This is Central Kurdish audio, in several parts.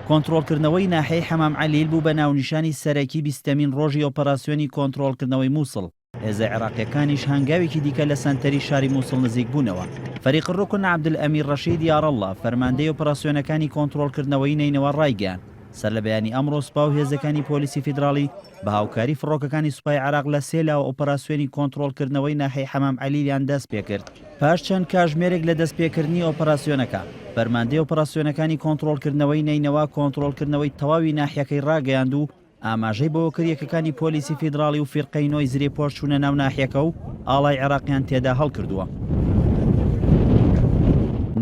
کۆنتڕۆڵکردنەوەی ناحەی حەمام عەلیل بوو بە ناونیشانی سەرەکی 20مین ڕۆژی ئۆپەراسیۆنی کۆنتڕۆڵکردنەوەی مووسڵ. هێزە عێراقیەکانیش هەنگاوێکی دیکە لە سەنتەری شاری مووسڵ نزیک بوونەوە. فەریق ڕوکن عەبدولئەمیر ڕەشید یاڕەڵڵا فەرماندەی ئۆپەراسیۆنەکانی کۆنتڕۆڵکردنەوەی نینەوە ڕایگەیاند سەر لە بەیانی ئەمڕۆ سوپا و هێزەکانی پۆلیسی فیدراڵی بە هاوکاری فڕۆکەکانی سوپای عێراق لە سێلاوە ئۆپەراسیۆنی کۆنتڕۆڵکردنەوەی ناحەی حەمام عەلیلیان دەست پێ کرد. پاش چەند کاتژمێرێک لە دەستپێکردنی ئۆپەراسیۆنەکە فەرماندەی ئۆپەراسیۆنەکانی کۆنتڕۆڵکردنەوەی نینەوە کۆنتڕۆڵکردنەوەی تەواوی ناحیەکەی ڕاگەیاند و ئاماژەی بەوە کرد یەکەکانی پۆلیسی فیدراڵی و فیرقەی نۆی زرێ پۆش چوونە ناو ناحیەکە و ئاڵای عێراقیان تێدا هەڵکردووە.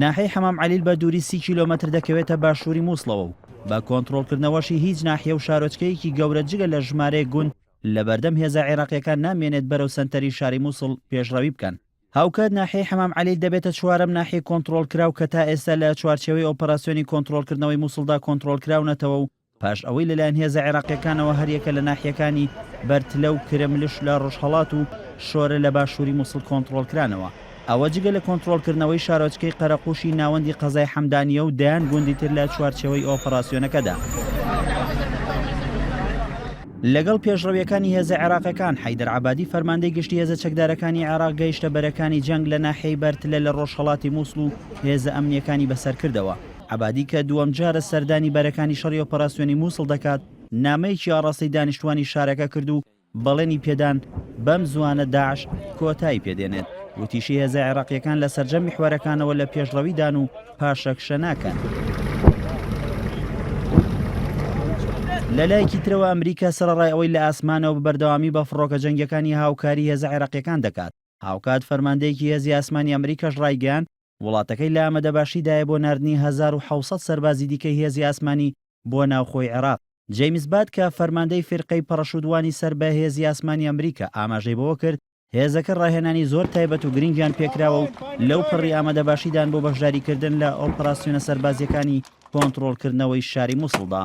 ناحەی حەمام عەلیل بە دووری 30 کیلۆمەتر دەکەوێتە باشووری مووسڵەوە و بە کۆنتڕۆڵکردنەوەشی هیچ ناحیە و شارۆچکەیەکی گەورە جگە لە ژمارەیە گوند لە بەردەم هێزە عێراقیەکان نامێنێت بەرەو سەنتەری شاری مووسڵ پێشڕەوی بکەن. هاوکات ناحەی حەمام عەلیل دەبێتە چوارەم ناحیە کۆنتڕۆڵکراو کە تا ئێستا لە چوارچێوەی ئۆپەراسیۆنی کۆنتڕۆڵکردنەوەی مووسڵدا کۆنتڕۆڵکراونەتەوە و پاش ئەوەی لەلایەن هێزە عێراقیەکانەوە هەریەکە لە ناحیەکانی بەرتلە و کرملش لە ڕۆژهەڵات و شۆرە لە باشووری مووسڵ کۆنتڕۆڵکرانەوە. ئەوە جگە لە کۆنتڕۆڵکردنەوەی شارۆچکەی قەرەقوشی ناوەندی قەزای حەمدانیە و دەیان گوندی تر لە چوارچێوەی ئۆپەراسیۆنەکەدا. لەگەڵ پێشڕەویەکانی هێزە عێراقیەکان حەیدەر عەبادی فەرماندەی گشتی هێزە چەکدارەکانی عێراق گەیشتە بەرەکانی جەنگ لە ناحیەی بەرتلە لە ڕۆژهەڵاتی مووسڵ و هێزە ئەمنیەکانی بەسەر کردەوە. عەبادی کە دووەم جارە سەردانی بەرەکانی شەڕی ئۆپەراسیۆنی مووسڵ دەکات نامەیەکی ئاڕاستەی دانیشتوانی شارەکە کرد و بەڵێنی پێدان بەم زوانە داعش کۆتایی پێدێنێت. وتیشی هێزە عێراقیەکان لە سەرجەم میحوەرەکانەوە لە پێشڕەویدان و پاشەکشە ناکەن. لەلایەکی ترەوە ئەمریکا سەرەڕای ئەوەی لە ئاسمانەوە بەردەوامی بە فڕۆکە جەنگیەکانی هاوکاری هێزە عێراقیەکان دەکات. هاوکات فەرماندەیەکی هێزی ئاسمانی ئەمریکاش ڕایگەیاند وڵاتەکەی لە ئامادەباشیدایە بۆ ناردنی 1700 سەربازی دیکەی هێزی ئاسمانی بۆ ناوخۆی عێراق. جەیمس باد کە فەرماندەی فیرقەی پەڕەشودوانی سەر بە هێزی ئاسمانی ئەمریکا ئاماژەی بەوە کرد هێزەکە ڕاهێنانی زۆر تایبەت و گرنگیان پێکراوە و لەو پڕی ئامادەباشیدان بۆ بەشداریکردن لە ئۆپەراسیۆنە سەربازیەکانی کۆنتڕۆڵکردنەوەی شاری مووسڵدا.